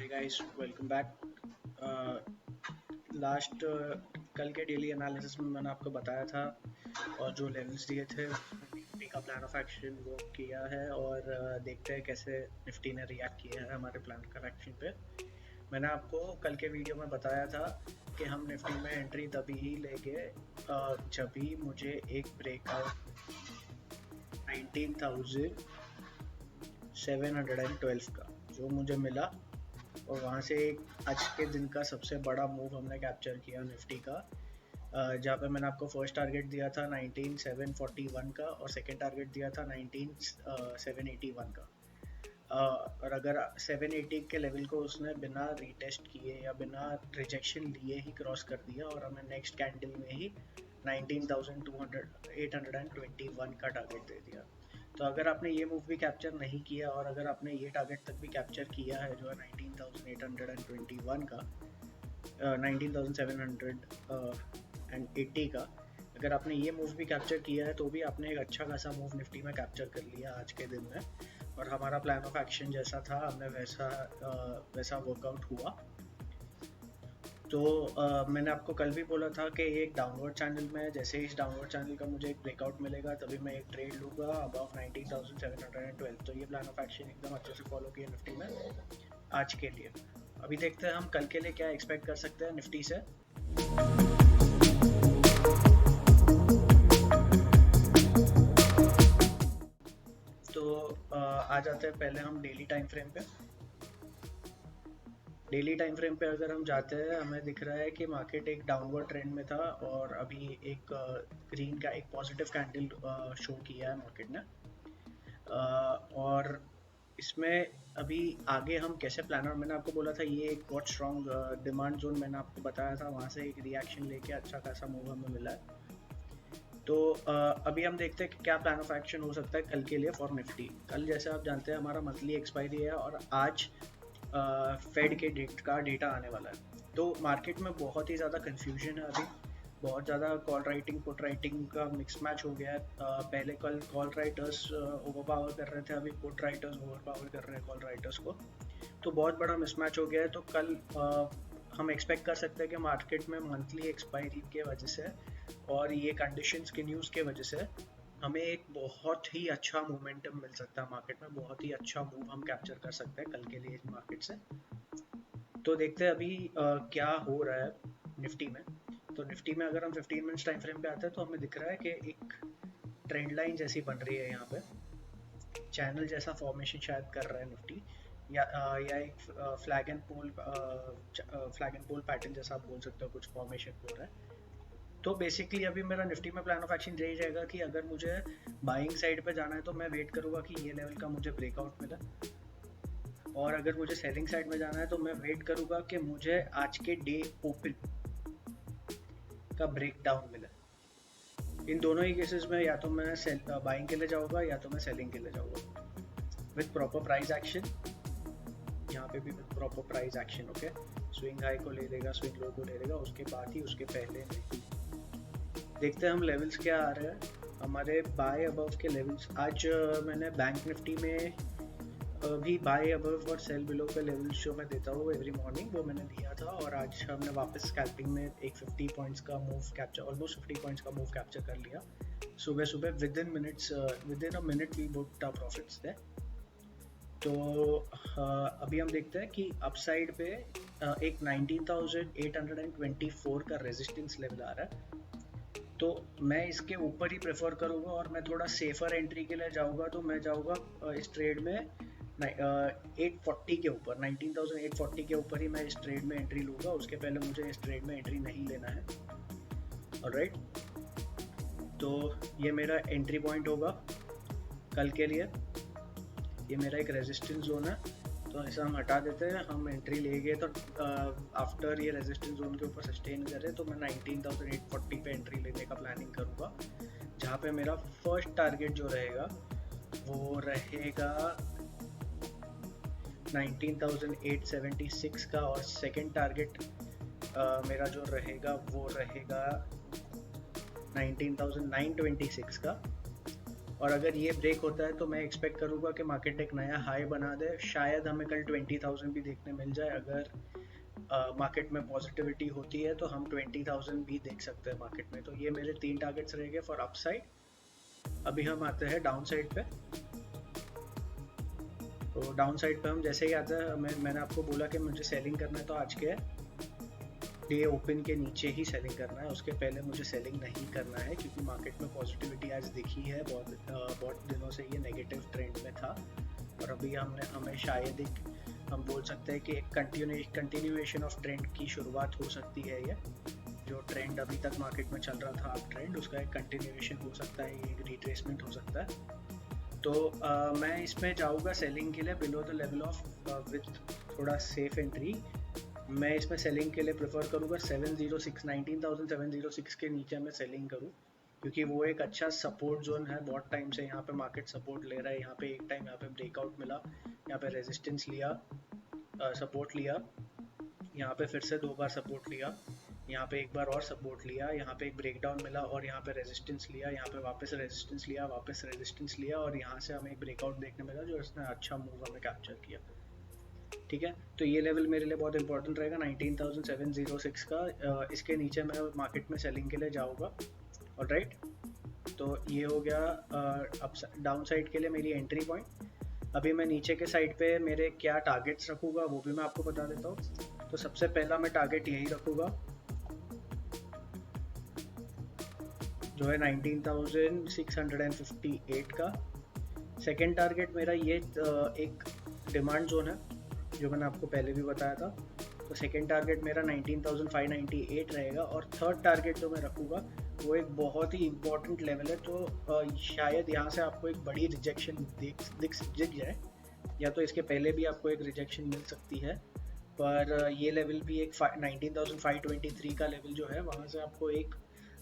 Hi guys, welcome back. Last कल के daily analysis में मैंने आपको बताया था और जो लेवल्स दिए थे निफ्टी का प्लान ऑफ एक्शन वो किया है और देखते हैं कैसे निफ्टी ने रिएक्ट किया है हमारे प्लान ऑफ एक्शन पे। मैंने आपको कल के वीडियो में बताया था कि हम निफ्टी में एंट्री तभी ही लेंगे जब भी मुझे एक ब्रेकआउट 19,712 का जो मुझे मिला और वहाँ से आज के दिन का सबसे बड़ा मूव हमने कैप्चर किया निफ्टी का, जहाँ पे मैंने आपको फर्स्ट टारगेट दिया था 19,741 का और सेकंड टारगेट दिया था 19,781 का। और अगर 780 के लेवल को उसने बिना रीटेस्ट किए या बिना रिजेक्शन लिए ही क्रॉस कर दिया और हमें नेक्स्ट कैंडल में ही 19,821 का टारगेट दे दिया। तो अगर आपने ये मूव भी कैप्चर नहीं किया और अगर आपने ये टारगेट तक भी कैप्चर किया है जो है 19,821 का, 19,780 का, अगर आपने ये मूव भी कैप्चर किया है तो भी आपने एक अच्छा खासा मूव निफ्टी में कैप्चर कर लिया आज के दिन में। और हमारा प्लान ऑफ एक्शन जैसा था हमने वैसा वर्कआउट हुआ। तो मैंने आपको कल भी बोला था कि एक डाउनवर्ड चैनल में, जैसे इस डाउनवर्ड चैनल का मुझे एक ब्रेकआउट मिलेगा तभी मैं एक ट्रेड लूँगा अबव 19,712। तो ये प्लान ऑफ एक्शन एकदम अच्छे से फॉलो किया निफ्टी में आज के लिए। अभी देखते हैं हम कल के लिए क्या एक्सपेक्ट कर सकते हैं निफ्टी से। तो आ जाते हैं पहले हम डेली टाइम फ्रेम पे। डेली टाइम फ्रेम पे अगर हम जाते हैं हमें दिख रहा है कि मार्केट एक डाउनवर्ड ट्रेंड में था और अभी एक ग्रीन का एक पॉजिटिव कैंडल शो किया है मार्केट ने। और इसमें अभी आगे हम कैसे प्लानर, मैंने आपको बोला था ये एक बहुत स्ट्रॉन्ग डिमांड जोन मैंने आपको बताया था, वहाँ से एक रिएक्शन लेके अच्छा खासा मूव हमें मिला है। तो अभी हम देखते हैं कि क्या प्लान ऑफ एक्शन हो सकता है कल के लिए फॉर निफ्टी। कल जैसे आप जानते हैं हमारा मंथली एक्सपायरी है और आज फेड के डेटा आने वाला है। तो मार्केट में बहुत ही ज़्यादा कन्फ्यूजन है अभी, बहुत ज़्यादा कॉल राइटिंग पुट राइटिंग का मिक्स मैच हो गया है। पहले कल कॉल राइटर्स ओवर पावर कर रहे थे, अभी पुट राइटर्स ओवर पावर कर रहे हैं कॉल राइटर्स को। तो बहुत बड़ा मिसमैच हो गया है। तो कल हम एक्सपेक्ट कर सकते हैं कि मार्केट में मंथली एक्सपायरी के वजह से और ये कंडीशंस के न्यूज़ के वजह से हमें एक बहुत ही अच्छा मोमेंटम मिल सकता है मार्केट में, बहुत ही अच्छा मूव हम कैप्चर कर सकते हैं कल के लिए मार्केट से। तो देखते हैं अभी क्या हो रहा है निफ्टी में। तो निफ्टी में अगर हम 15 मिनट्स टाइम फ्रेम पे आते हैं तो हमें दिख रहा है कि एक ट्रेंड लाइन जैसी बन रही है, यहाँ पे चैनल जैसा फॉर्मेशन शायद कर रहा है निफ्टी, या एक फ्लैग एंड पोल पैटर्न जैसा आप बोल सकते हो, कुछ फॉर्मेशन हो रहा है। तो बेसिकली अभी मेरा निफ्टी में प्लान ऑफ एक्शन यही रहेगा कि अगर मुझे बाइंग साइड पे जाना है तो मैं वेट करूँगा कि ये लेवल का मुझे ब्रेकआउट मिला, और अगर मुझे सेलिंग साइड में जाना है तो मैं वेट करूँगा कि मुझे आज के डे ओपन का ब्रेक डाउन मिला। इन दोनों ही केसेस में या तो मैं बाइंग के लिए जाऊँगा या तो मैं सेलिंग के लिए जाऊँगा विथ प्रॉपर प्राइस एक्शन। यहाँ पे भी with proper price action. Okay, swing high को ले लेगा, स्विंग लो को ले लेगा, उसके बाद ही, उसके पहले नहीं। देखते हैं हम लेवल्स क्या आ रहे हैं हमारे बाय अबव के लेवल्स। आज मैंने बैंक निफ्टी में भी बाय अबव और सेल बिलो के लेवल्स जो मैं देता हूँ एवरी मॉर्निंग, वो मैंने दिया था। और आज हमने वापस स्कैल्पिंग में एक 50 पॉइंट्स का मूव कैप्चर, ऑलमोस्ट 50 पॉइंट्स का मूव कैप्चर कर लिया सुबह सुबह। Within a minute we booked our profits there. तो अभी हम देखते हैं कि अपसाइड पे एक 19,824 का रेजिस्टेंस लेवल आ रहा है। तो मैं इसके ऊपर ही प्रेफर करूँगा और मैं थोड़ा सेफर एंट्री के लिए जाऊँगा। तो मैं जाऊँगा इस ट्रेड में 840 के ऊपर, 19,840 के ऊपर ही मैं इस ट्रेड में एंट्री लूँगा। उसके पहले मुझे इस ट्रेड में एंट्री नहीं लेना है। ऑलराइट, तो ये मेरा एंट्री पॉइंट होगा कल के लिए। ये मेरा एक रेजिस्टेंस जोन है, तो ऐसा हम हटा देते हैं। हम एंट्री ले गए तो आफ्टर ये रेजिस्टेंस जोन के ऊपर सस्टेन करे तो मैं 19,840 पे एंट्री लेने का प्लानिंग करूँगा, जहाँ पे मेरा फर्स्ट टारगेट जो रहेगा वो रहेगा 19,876 का, और सेकंड टारगेट मेरा जो रहेगा वो रहेगा 19,926 का, और अगर ये ब्रेक होता है तो मैं एक्सपेक्ट करूँगा कि मार्केट एक नया हाई बना दे, शायद हमें कल 20,000 भी देखने मिल जाए। अगर मार्केट में पॉजिटिविटी होती है तो हम 20,000 भी देख सकते हैं मार्केट में। तो ये मेरे 3 टारगेट्स रहेंगे फॉर अपसाइड। अभी हम आते हैं डाउन साइड पे। तो डाउन साइड पे हम जैसे ही आते हैं, मैंने आपको बोला कि मुझे सेलिंग करना है तो आज के डे ओपन के नीचे ही सेलिंग करना है, उसके पहले मुझे सेलिंग नहीं करना है, क्योंकि मार्केट में पॉजिटिविटी आज दिखी है। बहुत दिनों से ये नेगेटिव ट्रेंड में था और अभी हमें शायद एक हम बोल सकते हैं कि एक कंटिन्यूएशन ऑफ ट्रेंड की शुरुआत हो सकती है। ये जो ट्रेंड अभी तक मार्केट में चल रहा था अप ट्रेंड, उसका एक कंटिन्यूएशन हो सकता है, एक रिट्रेसमेंट हो सकता है। तो मैं इसमें जाऊँगा सेलिंग के लिए below the level of with थोड़ा सेफ एंट्री। मैं इसमें सेलिंग के लिए प्रेफर करूँगा 706 19,706 के नीचे मैं सेलिंग करूँ, क्योंकि वो एक अच्छा सपोर्ट जोन है। बहुत टाइम से यहाँ पे मार्केट सपोर्ट ले रहा है। यहाँ पे एक टाइम यहाँ पे ब्रेकआउट मिला, यहाँ पे रेजिस्टेंस लिया, सपोर्ट लिया, यहाँ पे फिर से 2 बार सपोर्ट लिया, यहाँ पे एक बार और सपोर्ट लिया, यहाँ पे एक ब्रेकडाउन मिला और यहाँ पे रेजिस्टेंस लिया, यहाँ पे वापस रेजिस्टेंस लिया, वापस रेजिस्टेंस लिया और यहाँ से हमें एक ब्रेकआउट देखने मिला जो इसने अच्छा मूव हमें कैप्चर किया। ठीक है, तो ये लेवल मेरे लिए बहुत इंपॉर्टेंट रहेगा 19,706 का। इसके नीचे मैं मार्केट में सेलिंग के लिए जाऊँगा। ऑलराइट, तो ये हो गया अप डाउन साइड के लिए मेरी एंट्री पॉइंट। अभी मैं नीचे के साइड पे मेरे क्या टारगेट्स रखूँगा वो भी मैं आपको बता देता हूँ। तो सबसे पहला मैं टारगेट यही रखूँगा जो है 19,658 का। सेकेंड टारगेट मेरा ये एक डिमांड जोन है जो मैंने आपको पहले भी बताया था। तो सेकेंड टारगेट मेरा 19,598 रहेगा। और थर्ड टारगेट जो मैं रखूँगा वो एक बहुत ही इम्पोर्टेंट लेवल है। तो शायद यहाँ से आपको एक बड़ी रिजेक्शन दिख जाए, या तो इसके पहले भी आपको एक रिजेक्शन मिल सकती है, पर ये लेवल भी एक 19,523 का लेवल जो है वहाँ से आपको एक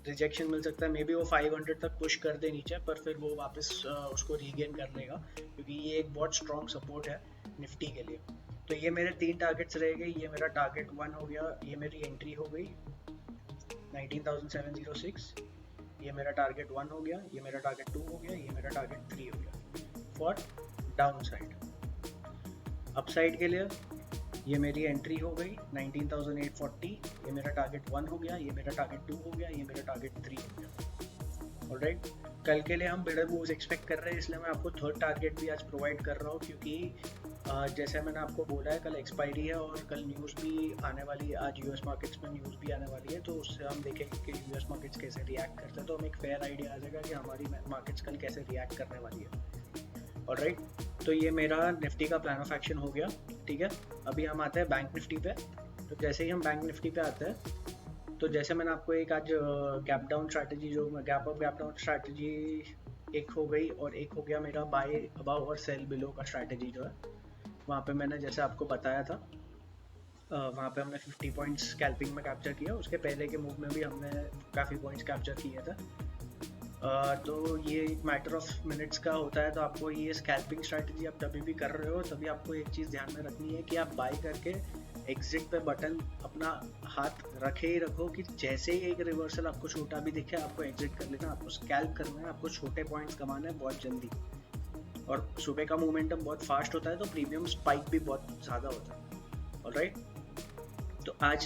रिजेक्शन मिल सकता है। मे बी वो 500 तक पुश कर दे नीचे, पर फिर वो वापस उसको रीगेन कर लेगा, क्योंकि ये एक बहुत स्ट्रॉन्ग सपोर्ट है निफ्टी के लिए। तो ये मेरे 3 टारगेट्स रह गए। ये मेरा टारगेट 1 हो गया, ये मेरी एंट्री हो गई 19,706। ये मेरा टारगेट 1 हो गया, ये मेरा टारगेट 2 हो गया, ये मेरा टारगेट 3 हो गया फॉर डाउन साइड। अपसाइड के लिए ये मेरी एंट्री हो गई 19,840। ये मेरा टारगेट 1 हो गया, ये मेरा टारगेट 2 हो गया, ये मेरा टारगेट 3 हो गया। ऑलराइट, कल के लिए हम बड़े मूव्स एक्सपेक्ट कर रहे हैं, इसलिए मैं आपको थर्ड टारगेट भी आज प्रोवाइड कर रहा हूँ, क्योंकि जैसे मैंने आपको बोला है कल एक्सपायरी है और कल न्यूज़ भी आने वाली है। आज यूएस मार्केट्स में न्यूज़ भी आने वाली है, तो उससे हम देखेंगे कि यूएस मार्केट्स कैसे रिएक्ट करते हैं, तो हमें एक फेयर आइडिया आ जाएगा कि हमारी मार्केट्स कल कैसे रिएक्ट करने वाली है। ऑलराइट, तो ये मेरा निफ्टी का प्लान ऑफ एक्शन हो गया। ठीक है, अभी हम आते हैं बैंक निफ्टी पे। तो जैसे ही हम बैंक निफ्टी पे आते हैं, तो जैसे मैंने आपको एक आज गैप डाउन स्ट्रैटेजी, जो gap up gap down strategy एक हो गई, और एक हो गया मेरा बाय अबव और सेल बिलो का स्ट्रैटेजी जो है। वहाँ पे मैंने जैसे आपको बताया था, वहाँ पे हमने 50 पॉइंट्स स्कैल्पिंग में कैप्चर किया। उसके पहले के मूव में भी हमने काफ़ी पॉइंट्स कैप्चर किए थे। तो ये एक मैटर ऑफ मिनट्स का होता है। तो आपको ये स्कैल्पिंग स्ट्रैटेजी आप तभी भी कर रहे हो, तभी आपको एक चीज़ ध्यान में रखनी है कि आप बाय करके एग्जिट पे बटन अपना हाथ रखे ही रखो, कि जैसे ही एक रिवर्सल आपको छोटा भी दिखे आपको एग्जिट कर लेना। आपको स्कैल्प करना है, आपको छोटे पॉइंट्स कमाना है बहुत जल्दी। और सुबह का मोमेंटम बहुत फास्ट होता है, तो प्रीमियम स्पाइक भी बहुत ज़्यादा होता है। ऑलराइट, तो आज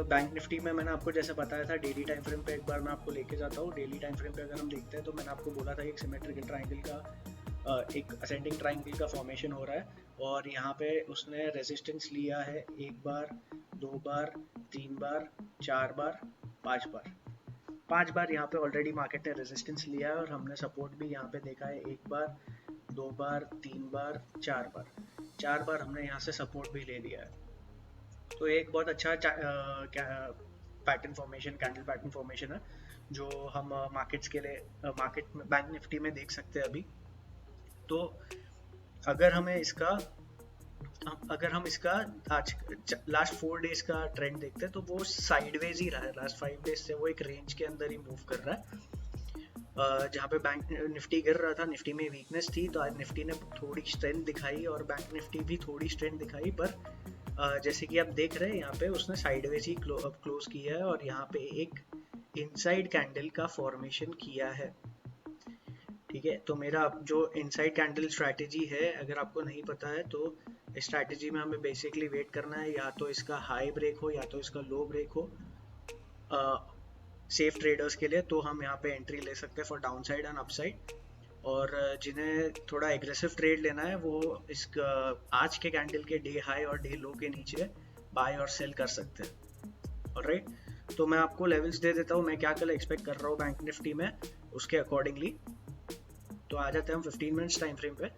बैंक निफ्टी में मैंने आपको जैसे बताया था, डेली टाइम फ्रेम पे एक बार मैं आपको लेके जाता हूँ। डेली टाइम फ्रेम पे अगर हम देखते हैं तो मैंने आपको बोला था एक सिमेट्रिकल ट्राइंगल का एक असेंडिंग ट्राइंगल का फॉर्मेशन हो रहा है, और यहाँ पे उसने रेजिस्टेंस लिया है 1 बार, 2 बार, 3 बार, 4 बार, 5 बार। 5 बार यहाँ पे ऑलरेडी मार्केट ने रेजिस्टेंस लिया है, और हमने सपोर्ट भी यहाँ पे देखा है 1 बार, 2 बार, 3 बार, 4 बार। 4 बार हमने यहाँ से सपोर्ट भी ले लिया है। तो एक बहुत अच्छा pattern formation, candle pattern formation है, जो हम मार्केट्स के लिए मार्केट में बैंक निफ्टी में देख सकते हैं अभी। तो अगर हम इसका आज लास्ट 4 डेज का ट्रेंड देखते हैं, तो वो साइडवेज ही रहा है। लास्ट 5 डेज से वो एक रेंज के अंदर ही मूव कर रहा है। जहाँ पे बैंक निफ्टी गिर रहा था, निफ्टी में वीकनेस थी, तो आज निफ्टी ने थोड़ी स्ट्रेंथ दिखाई और बैंक निफ्टी भी थोड़ी स्ट्रेंथ दिखाई। पर जैसे कि आप देख रहे हैं यहाँ पे उसने साइडवेज ही क्लोज किया है, और यहाँ पे एक इनसाइड कैंडल का फॉर्मेशन किया है। ठीक है, तो मेरा जो इनसाइड कैंडल स्ट्रैटेजी है, अगर आपको नहीं पता है तो इस स्ट्रैटेजी में हमें बेसिकली वेट करना है, या तो इसका हाई ब्रेक हो या तो इसका लो ब्रेक हो। सेफ ट्रेडर्स के लिए तो हम यहाँ पे एंट्री ले सकते हैं for down side and upside, और जिन्हें थोड़ा एग्रेसिव ट्रेड लेना है वो इस आज के कैंडल के डे हाई और डे लो के नीचे बाय और सेल कर सकते हैं। ऑलराइट, तो मैं आपको लेवल्स दे देता हूँ, मैं क्या कल एक्सपेक्ट कर रहा हूँ बैंक निफ्टी में, उसके अकॉर्डिंगली। तो आ जाते हैं हम 15 मिनट्स टाइम फ्रेम पे।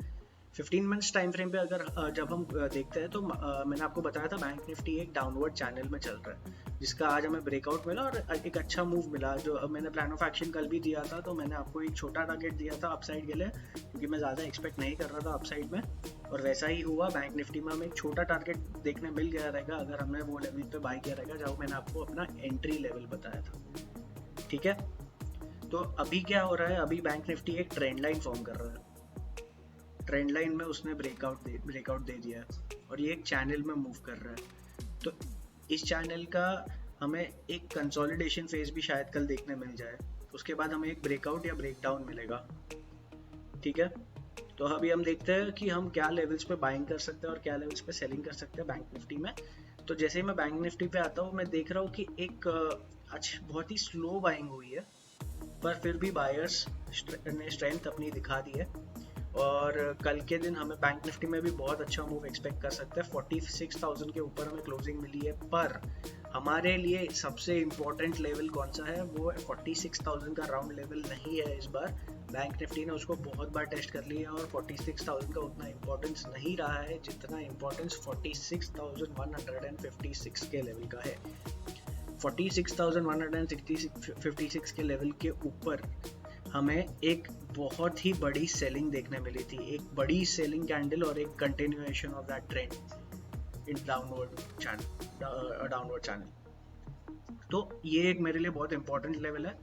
15 मिनट्स टाइम फ्रेम पे अगर जब हम देखते हैं तो मैंने आपको बताया था बैंक निफ्टी एक डाउनवर्ड चैनल में चल रहा है, जिसका आज हमें ब्रेकआउट मिला और एक अच्छा मूव मिला। जो मैंने प्लान ऑफ एक्शन कल भी दिया था, तो मैंने आपको एक छोटा टारगेट दिया था अपसाइड के लिए, क्योंकि मैं ज़्यादा एक्सपेक्ट नहीं कर रहा था अपसाइड में, और वैसा ही हुआ। बैंक निफ्टी में हमें एक छोटा टारगेट देखने मिल गया रहेगा अगर हमने वो लेवल पे बाय किया रहेगा जब मैंने आपको अपना एंट्री लेवल बताया था। ठीक है, तो अभी क्या हो रहा है, अभी बैंक निफ्टी एक ट्रेंड लाइन फॉर्म कर रहा है। ट्रेंड लाइन में उसने ब्रेकआउट दे दिया है और ये एक चैनल में मूव कर रहा है। तो इस चैनल का हमें एक कंसोलिडेशन फेज भी शायद कल देखने मिल जाए, उसके बाद हमें एक ब्रेकआउट या ब्रेकडाउन मिलेगा। ठीक है, तो अभी हम देखते हैं कि हम क्या लेवल्स पे बाइंग कर सकते हैं और क्या लेवल्स पे सेलिंग कर सकते हैं बैंक निफ्टी में। तो जैसे ही मैं बैंक निफ्टी पे आता हूँ, मैं देख रहा हूँ कि एक बहुत ही स्लो बाइंग हुई है, पर फिर भी बायर्स ने स्ट्रेंथ अपनी दिखा दी है, और कल के दिन हमें बैंक निफ्टी में भी बहुत अच्छा मूव एक्सपेक्ट कर सकते हैं। 46,000 के ऊपर हमें क्लोजिंग मिली है, पर हमारे लिए सबसे इम्पोर्टेंट लेवल कौन सा है, वो 46,000 का राउंड लेवल नहीं है। इस बार बैंक निफ्टी ने उसको बहुत बार टेस्ट कर लिया और 46,000 का उतना इम्पोर्टेंस नहीं रहा है जितना इम्पोर्टेंस 46,156 के लेवल का है। 46,156 के लेवल के ऊपर हमें एक बहुत ही बड़ी सेलिंग देखने मिली थी, एक बड़ी सेलिंग कैंडल और एक continuation of that trend in downward channel. तो ये एक मेरे लिए बहुत इंपॉर्टेंट लेवल है।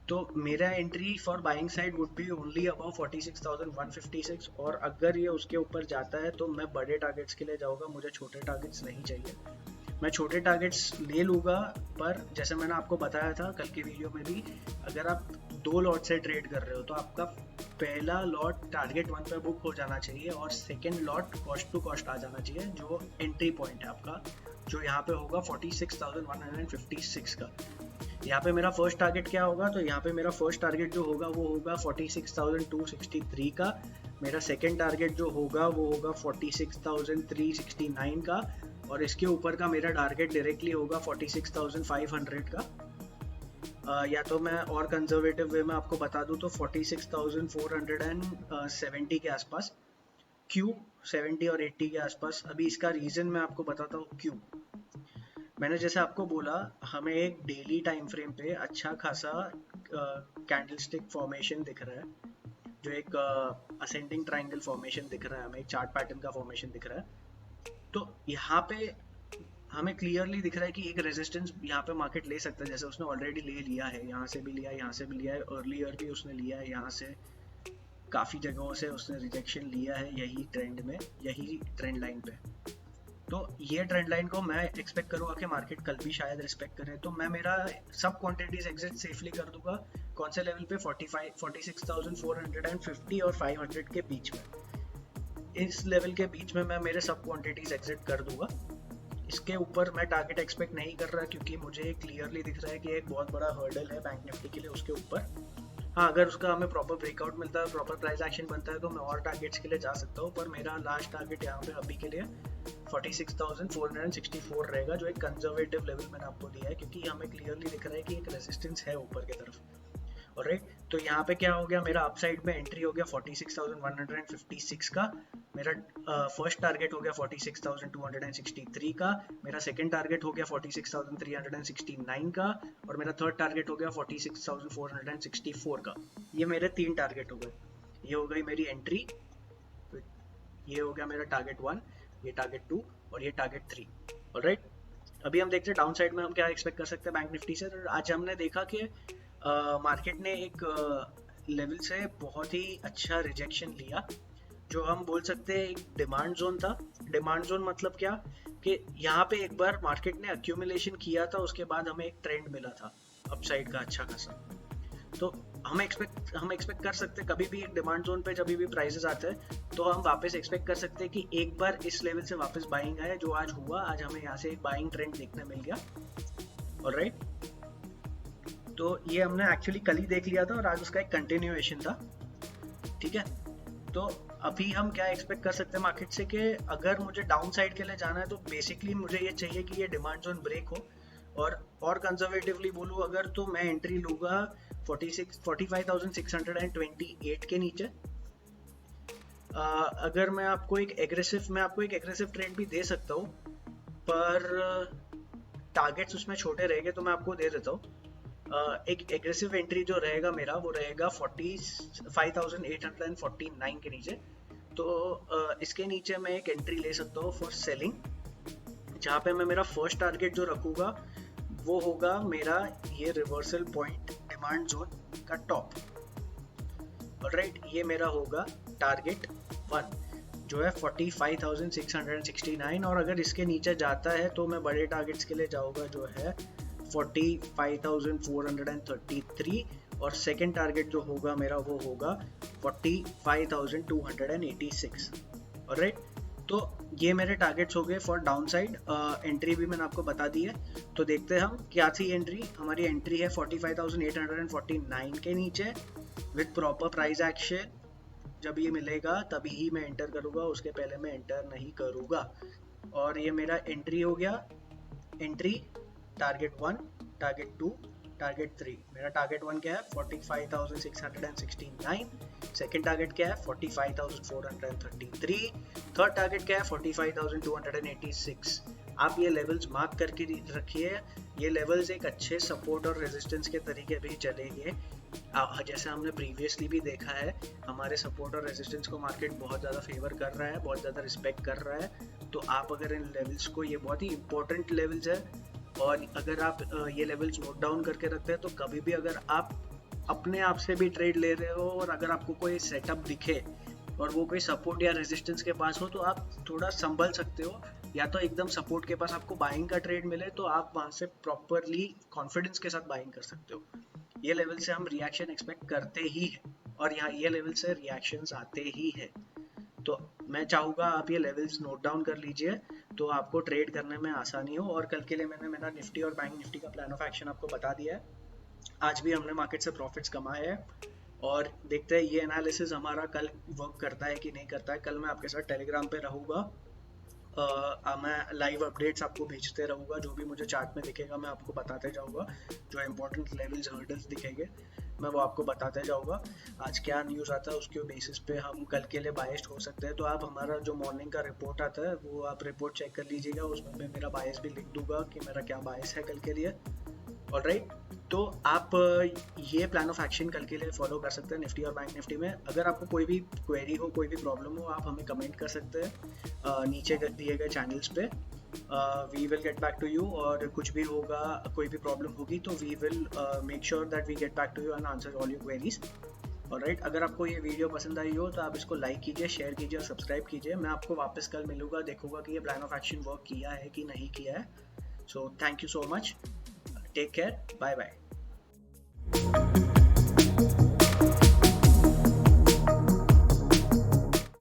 तो मेरा entry for buying side would be only about 46,156, और अगर ये उसके ऊपर जाता है तो मैं बड़े टारगेट्स के लिए जाऊँगा, मुझे छोटे टारगेट्स नहीं चाहिए। मैं छोटे टारगेट्स ले लूँगा, पर जैसे मैंने आपको बताया था कल की वीडियो में भी, अगर आप 2 लॉट से ट्रेड कर रहे हो तो आपका पहला लॉट टारगेट 1 पे बुक हो जाना चाहिए और second lot cost to cost आ जाना चाहिए, जो एंट्री पॉइंट है आपका, जो यहाँ पे होगा 46,156 का। यहाँ पे मेरा फर्स्ट टारगेट क्या होगा, तो यहाँ पे मेरा फर्स्ट टारगेट जो होगा वो होगा 46,263 का। मेरा सेकेंड टारगेट जो होगा वो होगा 46,369 का, और इसके ऊपर का मेरा टारगेट डायरेक्टली होगा 46,500 का। या तो मैं और कंजर्वेटिव वे में आपको बता दूं तो 46,470 के आसपास, क्यों 70 और 80 के आसपास। अभी इसका रीज़न मैं आपको बताता हूँ क्यों। मैंने जैसे आपको बोला, हमें एक डेली टाइम फ्रेम पे अच्छा खासा कैंडलस्टिक फॉर्मेशन दिख रहा है, जो एक असेंडिंग ट्रायंगल फॉर्मेशन दिख रहा है, हमें एक चार्ट पैटर्न का फॉर्मेशन दिख रहा है। तो यहाँ पे हमें क्लियरली दिख रहा है कि एक रेजिस्टेंस यहाँ पे मार्केट ले सकता है, जैसे उसने ऑलरेडी ले लिया है, यहाँ से भी लिया है, यहाँ से भी लिया है, अर्लियर भी उसने लिया है, यहाँ से काफ़ी जगहों से उसने रिजेक्शन लिया है यही ट्रेंड में, यही ट्रेंड लाइन पे। तो ये ट्रेंड लाइन को मैं एक्सपेक्ट करूँगा कि मार्केट कल भी शायद रिस्पेक्ट करे, तो मैं मेरा सब क्वांटिटीज एग्जिट सेफली कर दूंगा। कौन से लेवल पे, 46,450 और 500 के बीच में, इस लेवल के बीच में मैं मेरे सब क्वांटिटीज एग्जिट कर दूंगा। इसके ऊपर मैं टारगेट एक्सपेक्ट नहीं कर रहा, क्योंकि मुझे क्लियरली दिख रहा है कि एक बहुत बड़ा हर्डल है बैंक निफ्टी के लिए उसके ऊपर। हाँ, अगर उसका हमें प्रॉपर ब्रेकआउट मिलता है, प्रॉपर प्राइस एक्शन बनता है, तो मैं और टारगेट्स के लिए जा सकता हूँ, पर मेरा लास्ट टारगेट यहाँ पे अभी के लिए 46,464 रहेगा, जो एक कंजर्वेटिव लेवल मैंने आपको दिया है, क्योंकि हमें क्लियरली दिख रहा है कि एक रेजिस्टेंस है ऊपर की तरफ। ऑलराइट, तो यहाँ पे क्या हो गया, मेरा अपसाइड में एंट्री हो गया 46,156 का, मेरा फर्स्ट टारगेट हो गया 46,263 का, मेरा सेकंड टारगेट हो गया 46,369 का, और मेरा थर्ड टारगेट हो गया 46,464 का। ये मेरे 3 टारगेट हो गए। ये हो गई मेरी एंट्री, ये हो गया मेरा टारगेट 1, ये टारगेट 2 और ये टारगेट 3। ऑलराइट, अभी हम देखते हैं डाउन साइड में हम क्या एक्सपेक्ट कर सकते हैं बैंक निफ्टी से। आज हमने देखा कि मार्केट ने एक लेवल से बहुत ही अच्छा रिजेक्शन लिया, जो हम बोल सकते हैं एक डिमांड जोन था। डिमांड जोन मतलब क्या, कि यहाँ पे एक बार मार्केट ने अक्यूमुलेशन किया था, उसके बाद हमें एक ट्रेंड मिला था अपसाइड का अच्छा खासा। तो हम एक्सपेक्ट कर सकते हैं कभी भी एक डिमांड जोन पे जब भी प्राइसेस आते हैं तो हम वापस एक्सपेक्ट कर सकते हैं कि एक बार इस लेवल से वापस बाइंग आए, जो आज हुआ। आज हमें यहाँ से एक बाइंग ट्रेंड देखने मिल गया। ऑलराइट, तो ये हमने एक्चुअली कल ही देख लिया था और आज उसका एक कंटिन्यूएशन था। ठीक है, तो अभी हम क्या एक्सपेक्ट कर सकते हैं मार्केट से कि अगर मुझे डाउन साइड के लिए जाना है तो बेसिकली मुझे ये चाहिए कि ये डिमांड जोन ब्रेक हो, और कंजर्वेटिवली बोलूँ अगर तो मैं एंट्री लूँगा 45,628 के नीचे। अगर मैं आपको एक एग्रेसिव ट्रेड भी दे सकता हूँ, पर टारगेट्स उसमें छोटे रहेंगे तो मैं आपको दे देता हूँ। एक एग्रेसिव एंट्री जो रहेगा मेरा वो रहेगा 45,849 के नीचे। तो इसके नीचे मैं एक एंट्री ले सकता हूँ फॉर सेलिंग, जहाँ पे मैं मेरा फर्स्ट टारगेट जो रखूँगा वो होगा मेरा ये रिवर्सल पॉइंट डिमांड जोन का टॉप। ऑलराइट, ये मेरा होगा टारगेट 1 जो है 45,669, और अगर इसके नीचे जाता है तो मैं बड़े टारगेट्स के लिए जाऊँगा जो है 45,433, और सेकेंड टारगेट जो होगा मेरा वो होगा 45,286। ऑलराइट, तो ये मेरे टारगेट्स हो गए फॉर डाउन साइड। एंट्री भी मैंने आपको बता दी है, तो देखते हैं हम क्या थी एंट्री। हमारी एंट्री है 45,849 के नीचे विद प्रॉपर प्राइस एक्शन। जब ये मिलेगा तभी ही मैं एंटर करूँगा, उसके पहले मैं एंटर नहीं करूँगा। और ये मेरा एंट्री हो गया। Entry target 1, target 2, target 3। मेरा टारगेट 1 क्या है 45,669, सेकेंड टारगेट क्या है 45,433, थर्ड टारगेट क्या है 45,286। आप ये लेवल्स मार्क करके रखिए। ये लेवल्स एक अच्छे सपोर्ट और रेजिस्टेंस के तरीके भी चलेंगे। जैसे हमने प्रीवियसली भी देखा है, हमारे सपोर्ट और रेजिस्टेंस को मार्केट बहुत ज़्यादा फेवर कर रहा है, बहुत ज़्यादा रिस्पेक्ट कर रहा है। तो आप अगर इन लेवल्स को, ये बहुत ही इंपॉर्टेंट लेवल्स है, और अगर आप ये लेवल्स नोट डाउन करके रखते हैं तो कभी भी अगर आप अपने आप से भी ट्रेड ले रहे हो और अगर आपको कोई सेटअप दिखे और वो कोई सपोर्ट या रेजिस्टेंस के पास हो तो आप थोड़ा संभल सकते हो, या तो एकदम सपोर्ट के पास आपको बाइंग का ट्रेड मिले तो आप वहाँ से प्रॉपरली कॉन्फिडेंस के साथ बाइंग कर सकते हो। ये लेवल से हम रिएक्शन एक्सपेक्ट करते ही है, और यहाँ ये लेवल से रिएक्शंस आते ही है। तो मैं चाहूँगा आप ये लेवल्स नोट डाउन कर लीजिए तो आपको ट्रेड करने में आसानी हो। और कल के लिए मैंने मेरा निफ्टी और बैंक निफ्टी का प्लान ऑफ एक्शन आपको बता दिया है। आज भी हमने मार्केट से प्रॉफिट्स कमाए हैं, और देखते हैं ये एनालिसिस हमारा कल वर्क करता है कि नहीं करता है। कल मैं आपके साथ टेलीग्राम पे रहूँगा, मैं लाइव अपडेट्स आपको भेजते रहूँगा। जो भी मुझे चार्ट में दिखेगा मैं आपको बताते जाऊँगा, जो इंपॉर्टेंट लेवल्स हर्डल्स दिखेंगे मैं वो आपको बताते जाऊँगा। आज क्या न्यूज़ आता है उसके बेसिस पे हम कल के लिए बायस्ड हो सकते हैं। तो आप हमारा जो मॉर्निंग का रिपोर्ट आता है वो आप रिपोर्ट चेक कर लीजिएगा, उसमें मैं मेरा बायस भी लिख दूंगा कि मेरा क्या बायस है कल के लिए। ऑलराइट, तो आप ये प्लान ऑफ एक्शन कल के लिए फॉलो कर सकते हैं निफ्टी और बैंक निफ्टी में। अगर आपको कोई भी क्वेरी हो, कोई भी प्रॉब्लम हो, आप हमें कमेंट कर सकते हैं नीचे दिए गए चैनल्स पे। We will get back to you, और कुछ भी होगा, कोई भी प्रॉब्लम होगी तो we will make sure that we get back to you and answer all your queries. Alright, अगर आपको ये वीडियो पसंद आई हो तो आप इसको लाइक कीजिए, शेयर कीजिए और सब्सक्राइब कीजिए। मैं आपको वापस कल मिलूंगा, देखूंगा कि ये प्लान ऑफ एक्शन वर्क किया है कि नहीं किया है। So thank you so much, take care, bye bye.